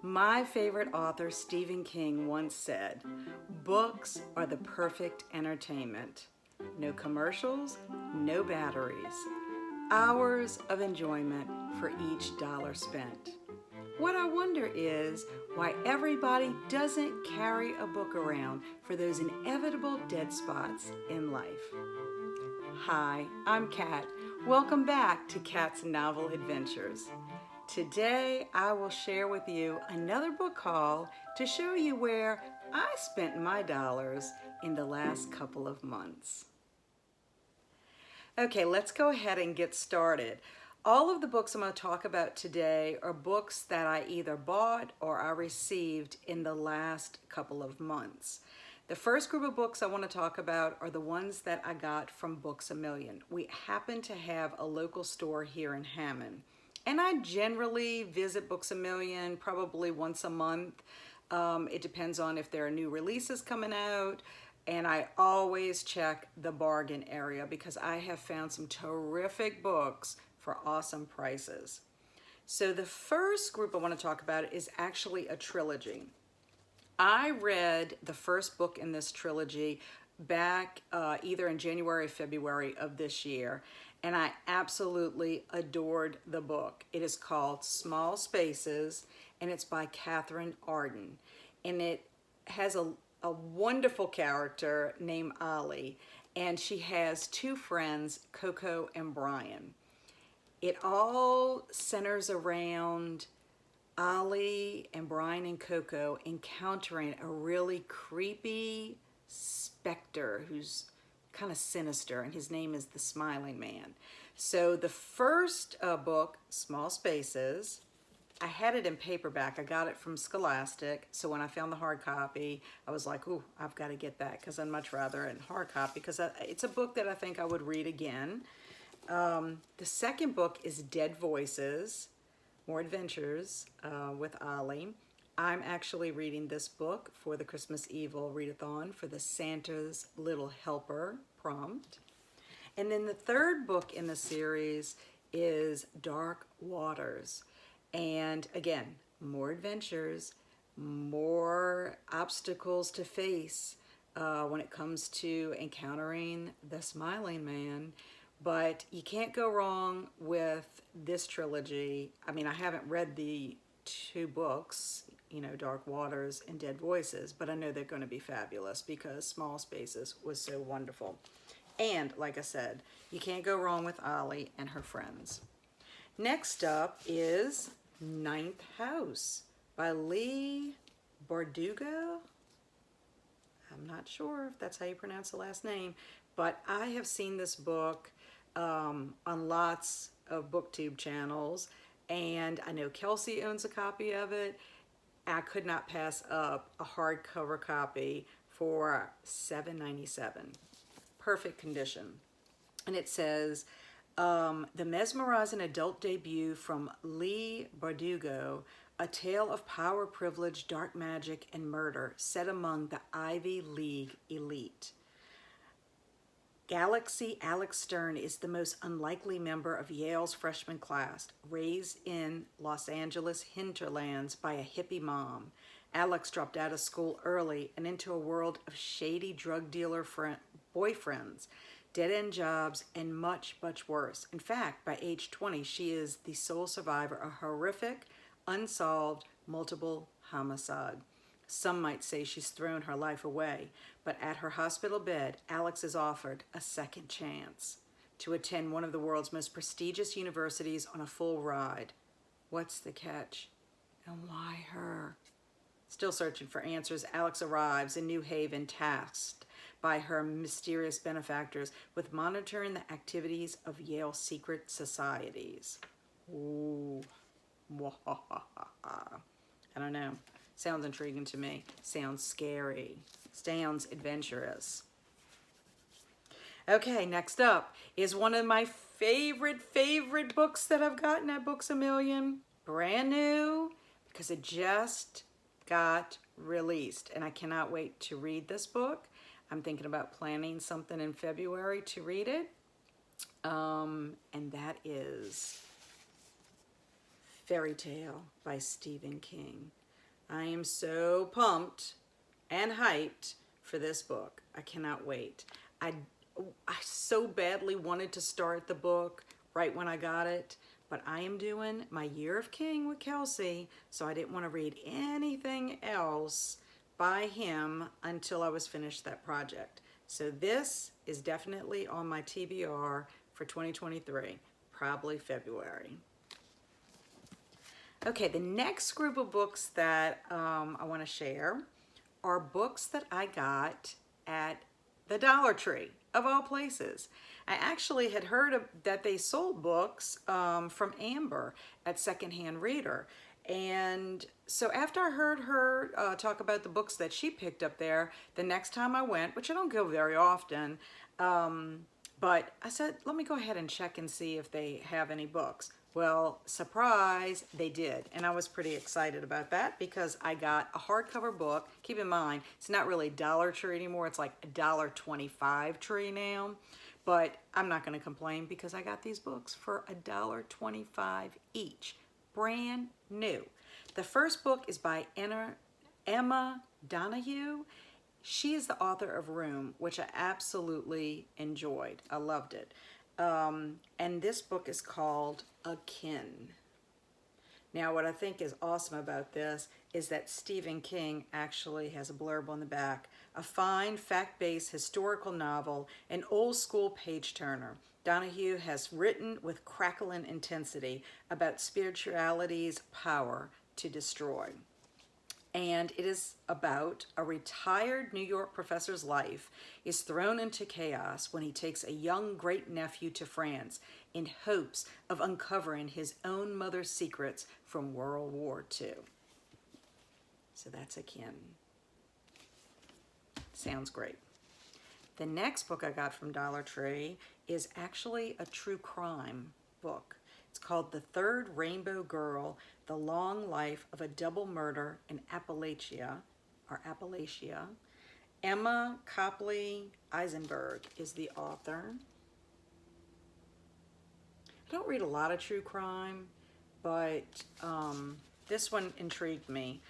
My favorite author, Stephen King, once said, "Books are the perfect entertainment. No commercials, no batteries. Hours of enjoyment for each dollar spent." What I wonder is why everybody doesn't carry a book around for those inevitable dead spots in life. Hi, I'm Kat. Welcome back to Kat's Novel Adventures. Today I will share with you another book haul to show you where I spent my dollars in the last couple of months. Okay, let's go ahead and get started. All of the books I'm going to talk about today are books that I either bought or I received in the last couple of months. The first group of books I want to talk about are the ones that I got from Books A Million. We happen to have a local store here in Hammond. And I generally visit Books A Million probably once a month. It depends on if there are new releases coming out. And I always check the bargain area because I have found some terrific books for awesome prices. So the first group I want to talk about is actually a trilogy. I read the first book in this trilogy back either in January or February of this year, and I absolutely adored the book. It is called Small Spaces, and it's by Catherine Arden, and it has a wonderful character named Ollie, and she has two friends, Coco and Brian. It all centers around Ollie and Brian and Coco encountering a really creepy specter who's kind of sinister, and his name is the Smiling Man. So the first book, Small Spaces, I had it in paperback. I got it from Scholastic, so when I found the hard copy, I was like, ooh, I've got to get that because I'd much rather it in hard copy because it's a book that I think I would read again. The second book is Dead Voices, More Adventures with Ollie. I'm actually reading this book for the Christmas Eve readathon for the Santa's Little Helper prompt. And then the third book in the series is Dark Waters. And again, more adventures, more obstacles to face when it comes to encountering the Smiling Man. But you can't go wrong with this trilogy. I mean, I haven't read the two books, you know, Dark Waters and Dead Voices, but I know they're going to be fabulous because Small Spaces was so wonderful. And like I said, you can't go wrong with Ollie and her friends. Next up is Ninth House by Leigh Bardugo. I'm not sure if that's how you pronounce the last name, but I have seen this book on lots of booktube channels, and I know Kelsi owns a copy of it. I could not pass up a hardcover copy for $7.97. Perfect condition. And it says, the mesmerizing adult debut from Leigh Bardugo, a tale of power, privilege, dark magic, and murder set among the Ivy League elite. Galaxy Alex Stern is the most unlikely member of Yale's freshman class, raised in Los Angeles hinterlands by a hippie mom. Alex dropped out of school early and into a world of shady drug dealer boyfriends, dead-end jobs, and much, much worse. In fact, by age 20, she is the sole survivor of a horrific, unsolved, multiple homicide. Some might say she's thrown her life away, but at her hospital bed, Alex is offered a second chance to attend one of the world's most prestigious universities on a full ride. What's the catch? And why her? Still searching for answers, Alex arrives in New Haven, tasked by her mysterious benefactors with monitoring the activities of Yale's secret societies. Ooh. I don't know. Sounds intriguing to me. Sounds scary. Sounds adventurous. Okay, next up is one of my favorite books that I've gotten at Books A Million. Brand new, because it just got released, and I cannot wait to read this book. I'm thinking about planning something in February to read it. And that is Fairy Tale by Stephen King. I am so pumped and hyped for this book. I cannot wait. I, I so badly wanted to start the book right when I got it, but I am doing my Year of King with Kelsi, so I didn't want to read anything else by him until I was finished that project. So this is definitely on my TBR for 2023, probably February. Okay, the next group of books that I want to share are books that I got at the Dollar Tree, of all places. I actually had heard that they sold books from Amber at Secondhand Reader. And so after I heard her talk about the books that she picked up there, the next time I went, which I don't go very often, but I said, let me go ahead and check and see if they have any books. Well, surprise, they did. And I was pretty excited about that because I got a hardcover book. Keep in mind, it's not really Dollar Tree anymore. It's like $1.25 tree now. But I'm not going to complain because I got these books for $1.25 each. Brand new. The first book is by Emma Donahue. She is the author of Room, which I absolutely enjoyed. I loved it. And this book is called Akin. Now, what I think is awesome about this is that Stephen King actually has a blurb on the back. A fine, fact-based historical novel, an old-school page-turner. Donahue has written with crackling intensity about spirituality's power to destroy. And it is about a retired New York professor's life is thrown into chaos when he takes a young great-nephew to France in hopes of uncovering his own mother's secrets from World War II. So that's Akin. Sounds great. The next book I got from Dollar Tree is actually a true crime book. It's called The Third Rainbow Girl, The Long Life of a Double Murder in Appalachia. Emma Copley Eisenberg is the author. I don't read a lot of true crime, but this one intrigued me.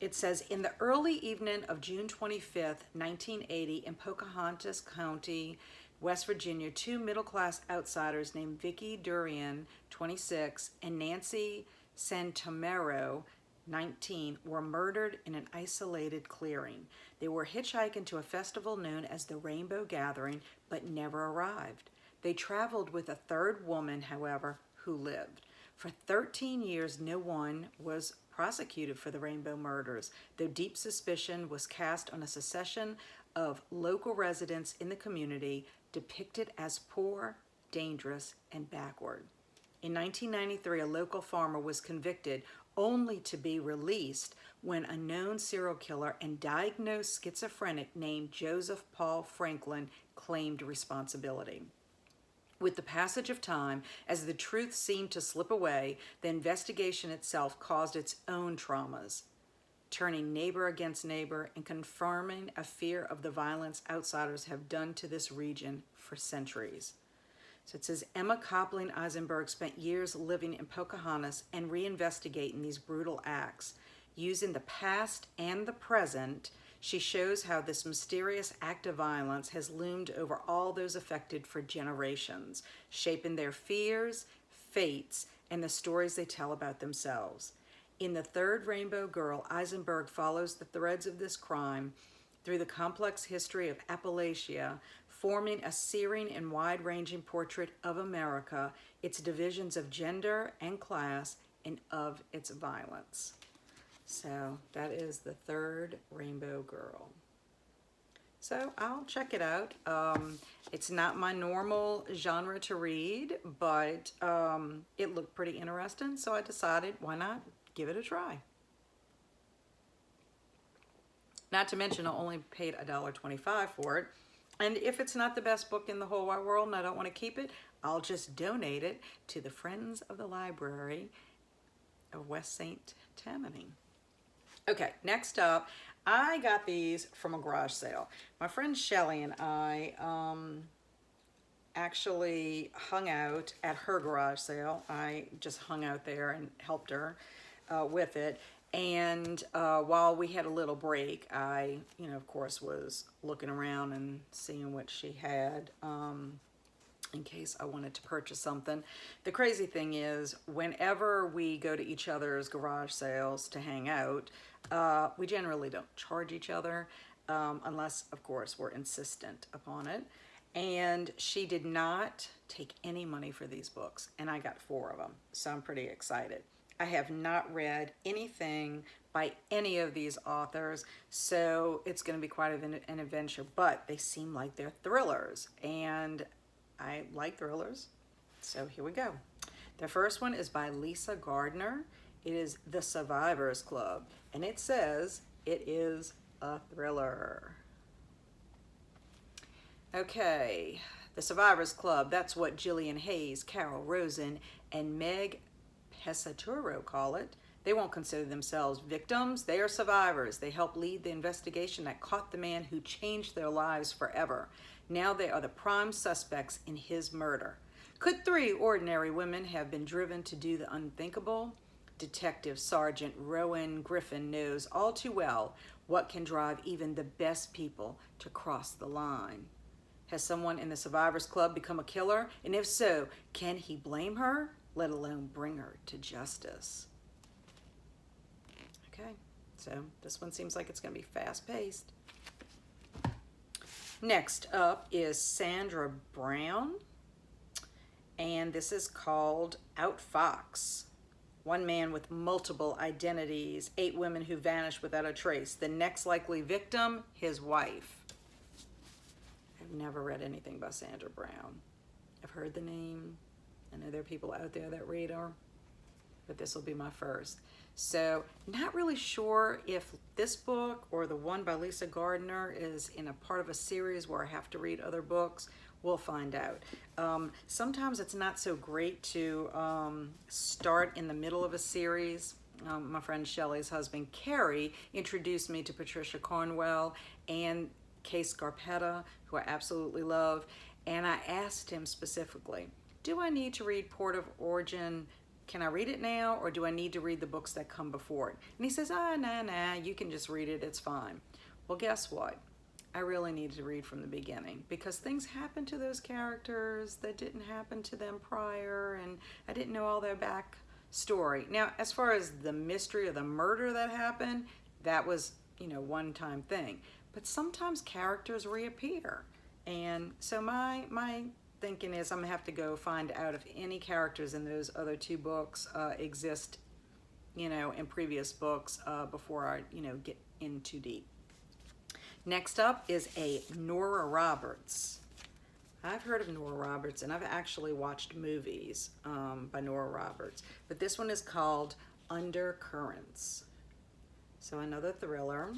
It says, in the early evening of June 25th, 1980, in Pocahontas County, West Virginia, two middle-class outsiders named Vicky Durian, 26, and Nancy Santomero, 19, were murdered in an isolated clearing. They were hitchhiking to a festival known as the Rainbow Gathering, but never arrived. They traveled with a third woman, however, who lived. For 13 years, no one was prosecuted for the Rainbow murders, though deep suspicion was cast on a succession of local residents in the community depicted as poor, dangerous, and backward. In 1993, a local farmer was convicted only to be released when a known serial killer and diagnosed schizophrenic named Joseph Paul Franklin claimed responsibility. With the passage of time, as the truth seemed to slip away, the investigation itself caused its own traumas, turning neighbor against neighbor and confirming a fear of the violence outsiders have done to this region for centuries. So it says, Emma Copley Eisenberg spent years living in Pocahontas and reinvestigating these brutal acts. Using the past and the present, she shows how this mysterious act of violence has loomed over all those affected for generations, shaping their fears, fates, and the stories they tell about themselves. In The Third Rainbow Girl, Eisenberg follows the threads of this crime through the complex history of Appalachia, forming a searing and wide-ranging portrait of America, its divisions of gender and class, and of its violence. So that is The Third Rainbow Girl. So I'll check it out. It's not my normal genre to read, but it looked pretty interesting, so I decided, why not give it a try? Not to mention, I only paid $1.25 for it. And if it's not the best book in the whole wide world and I don't want to keep it, I'll just donate it to the Friends of the Library of West St. Tammany. Okay, next up, I got these from a garage sale. My friend Shelly and I actually hung out at her garage sale. I just hung out there and helped her. with it. And while we had a little break, I, of course, was looking around and seeing what she had in case I wanted to purchase something. The crazy thing is, whenever we go to each other's garage sales to hang out, we generally don't charge each other unless, of course, we're insistent upon it. And she did not take any money for these books, and I got 4 of them, so I'm pretty excited. I have not read anything by any of these authors, so it's going to be quite an adventure, but they seem like they're thrillers, and I like thrillers, so here we go. The first one is by Lisa Gardner. It is The Survivors Club, and it says it is a thriller. Okay, The Survivors Club, that's what Gillian Hayes, Carol Rosen, and Meg Pesaturo call it. They won't consider themselves victims. They are survivors. They help lead the investigation that caught the man who changed their lives forever. Now they are the prime suspects in his murder. Could 3 ordinary women have been driven to do the unthinkable? Detective Sergeant Rowan Griffin knows all too well what can drive even the best people to cross the line. Has someone in the Survivors Club become a killer? And if so, can he blame her, let alone bring her to justice? Okay, so this one seems like it's going to be fast-paced. Next up is Sandra Brown, and this is called Outfox. One man with multiple identities, 8 women who vanish without a trace. The next likely victim, his wife. I've never read anything by Sandra Brown. I've heard the name. I know there are people out there that read her, but this will be my first. So not really sure if this book or the one by Lisa Gardner is in a part of a series where I have to read other books. We'll find out. Sometimes it's not so great to start in the middle of a series. My friend Shelley's husband, Carrie, introduced me to Patricia Cornwell and Kay Scarpetta, who I absolutely love. And I asked him specifically, do I need to read Port of Origin? Can I read it now, or do I need to read the books that come before it? And he says, nah, you can just read it, it's fine. Well, guess what? I really needed to read from the beginning because things happen to those characters that didn't happen to them prior, and I didn't know all their backstory. Now, as far as the mystery of the murder that happened, that was, one-time thing. But sometimes characters reappear. And so my thinking is I'm gonna have to go find out if any characters in those other 2 books exist, in previous books before I, get in too deep. Next up is a Nora Roberts. I've heard of Nora Roberts, and I've actually watched movies by Nora Roberts, but this one is called Undercurrents. So another thriller.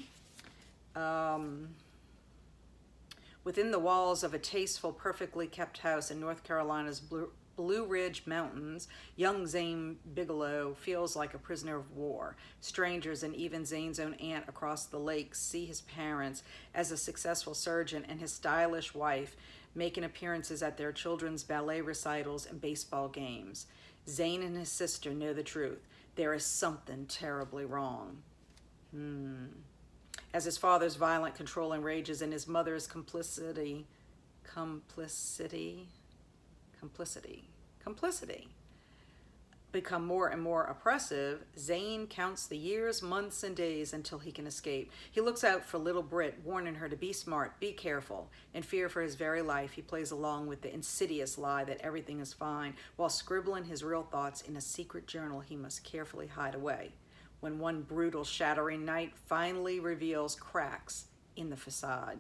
Within the walls of a tasteful, perfectly kept house in North Carolina's Blue Ridge Mountains, young Zane Bigelow feels like a prisoner of war. Strangers and even Zane's own aunt across the lake see his parents as a successful surgeon and his stylish wife making appearances at their children's ballet recitals and baseball games. Zane and his sister know the truth. There is something terribly wrong. As his father's violent control enrages and his mother's complicity become more and more oppressive, Zane counts the years, months, and days until he can escape. He looks out for little Britt, warning her to be smart, be careful. In fear for his very life, he plays along with the insidious lie that everything is fine, while scribbling his real thoughts in a secret journal he must carefully hide away. When one brutal, shattering night finally reveals cracks in the facade,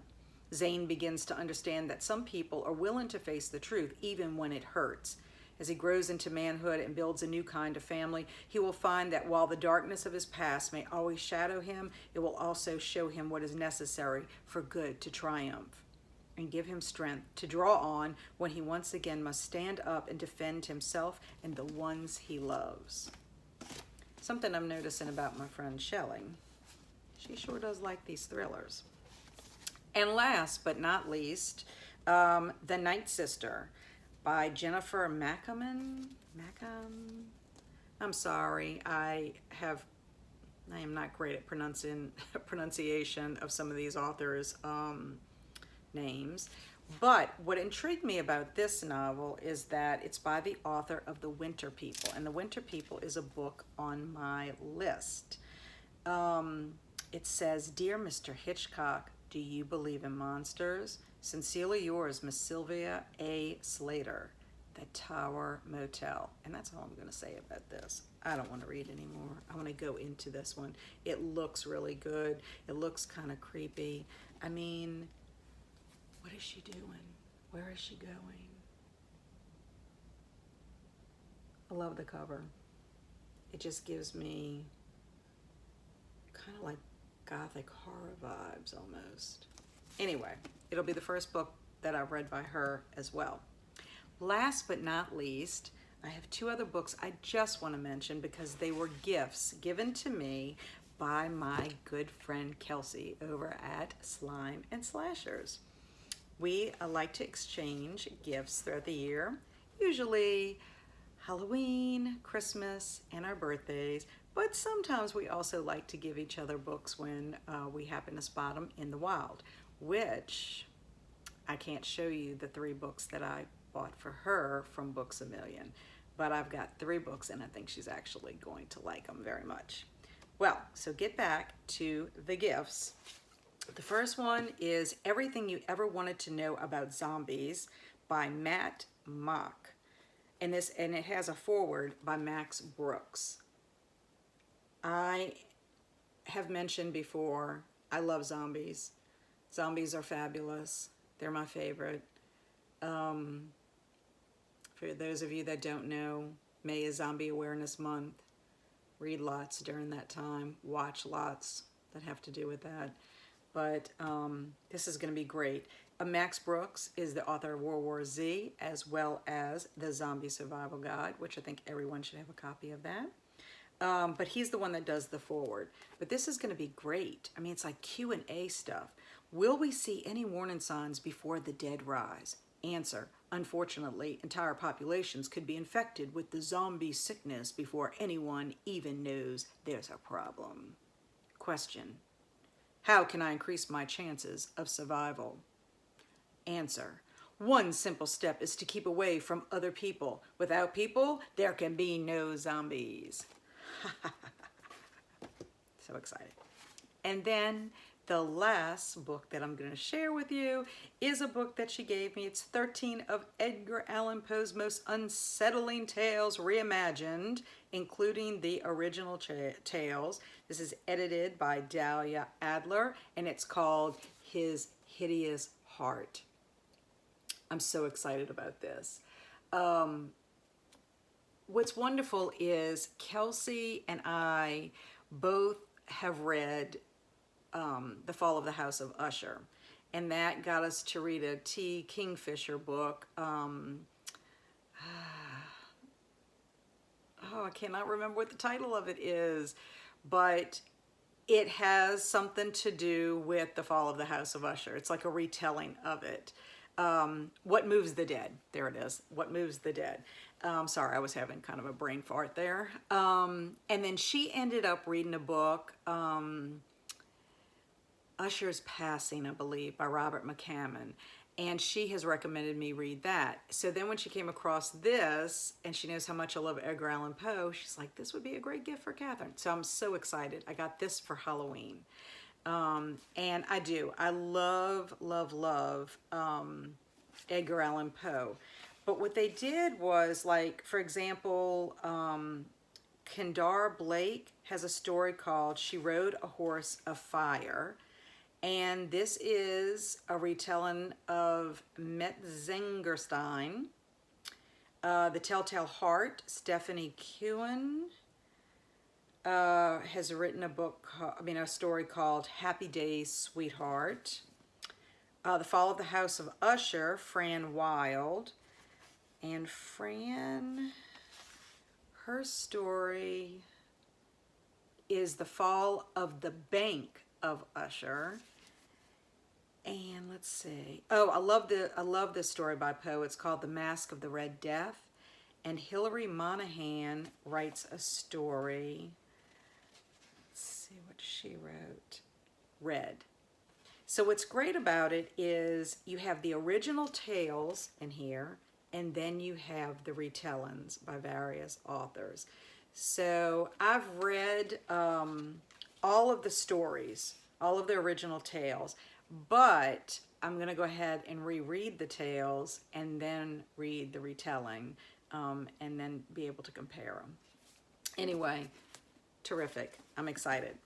Zane begins to understand that some people are willing to face the truth even when it hurts. As he grows into manhood and builds a new kind of family, he will find that while the darkness of his past may always shadow him, it will also show him what is necessary for good to triumph and give him strength to draw on when he once again must stand up and defend himself and the ones he loves. Something I'm noticing about my friend Shelley. She sure does like these thrillers. And last but not least, The Night Sister by Jennifer Mackaman. I'm sorry. I am not great at pronunciation of some of these authors' names. But what intrigued me about this novel is that it's by the author of The Winter People. And The Winter People is a book on my list. It says, Dear Mr. Hitchcock, do you believe in monsters? Sincerely yours, Miss Sylvia A. Slater, The Tower Motel. And that's all I'm going to say about this. I don't want to read anymore. I want to go into this one. It looks really good. It looks kind of creepy. I mean, what is she doing? Where is she going? I love the cover. It just gives me kind of like gothic horror vibes almost. Anyway, it'll be the first book that I've read by her as well. Last but not least, I have two other books I just want to mention because they were gifts given to me by my good friend Kelsi over at Slime and Slashers. We like to exchange gifts throughout the year, usually Halloween, Christmas, and our birthdays, but sometimes we also like to give each other books when we happen to spot them in the wild, which I can't show you the 3 books that I bought for her from Books A Million, but I've got 3 books and I think she's actually going to like them very much. Well, so get back to the gifts. The first one is Everything You Ever Wanted to Know About Zombies by Matt Mock. And it has a foreword by Max Brooks. I have mentioned before, I love zombies. Zombies are fabulous. They're my favorite. For those of you that don't know, May is Zombie Awareness Month. Read lots during that time. Watch lots that have to do with that. But this is going to be great. Max Brooks is the author of World War Z, as well as The Zombie Survival Guide, which I think everyone should have a copy of that. But he's the one that does the foreword. But this is going to be great. I mean, it's like Q&A stuff. Will we see any warning signs before the dead rise? Answer: unfortunately, entire populations could be infected with the zombie sickness before anyone even knows there's a problem. Question: how can I increase my chances of survival? Answer: one simple step is to keep away from other people. Without people, there can be no zombies. So excited. And then the last book that I'm going to share with you is a book that she gave me. It's 13 of Edgar Allan Poe's most unsettling tales reimagined, including the original tales. This is edited by Dahlia Adler, and it's called His Hideous Heart. I'm so excited about this. What's wonderful is Kelsi and I both have read The Fall of the House of Usher, and that got us to read a T. Kingfisher book. I cannot remember what the title of it is, but it has something to do with The Fall of the House of Usher. It's like a retelling of it. What Moves the Dead. There it is. What Moves the Dead. Sorry, I was having kind of a brain fart there. And then she ended up reading a book, Usher's Passing, I believe, by Robert McCammon. And she has recommended me read that. So then when she came across this, and she knows how much I love Edgar Allan Poe, she's like, this would be a great gift for Catherine. So I'm so excited. I got this for Halloween. And I do. I love, love, love Edgar Allan Poe. But what they did was, like, for example, Kendar Blake has a story called She Rode a Horse of Fire. And this is a retelling of Metzengerstein. The Telltale Heart, Stephanie Kewen has written a story called Happy Days, Sweetheart. The Fall of the House of Usher, Fran Wilde. And Fran, her story is The Fall of the Bank of Usher. And let's see. Oh, I love this story by Poe. It's called The Mask of the Red Death. and Hilary Monahan writes a story. Let's see what she wrote. Red. So what's great about it is you have the original tales in here, and then you have the retellings by various authors. So I've read all of the stories, all of the original tales, but I'm going to go ahead and reread the tales and then read the retelling, and then be able to compare them. Anyway, terrific. I'm excited.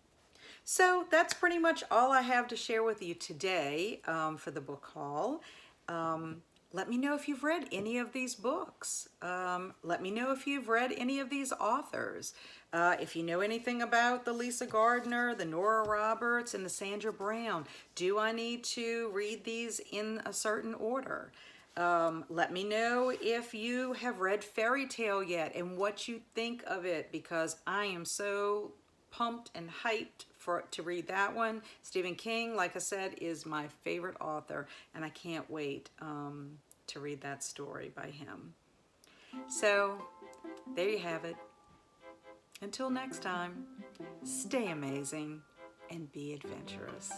So that's pretty much all I have to share with you today for the book haul. Let me know if you've read any of these books. Let me know if you've read any of these authors. If you know anything about the Lisa Gardner, the Nora Roberts, and the Sandra Brown, do I need to read these in a certain order? Let me know if you have read Fairy Tale yet and what you think of it, because I am so pumped and hyped to read that one. Stephen King, like I said, is my favorite author, and I can't wait to read that story by him. So there you have it. Until next time, stay amazing and be adventurous.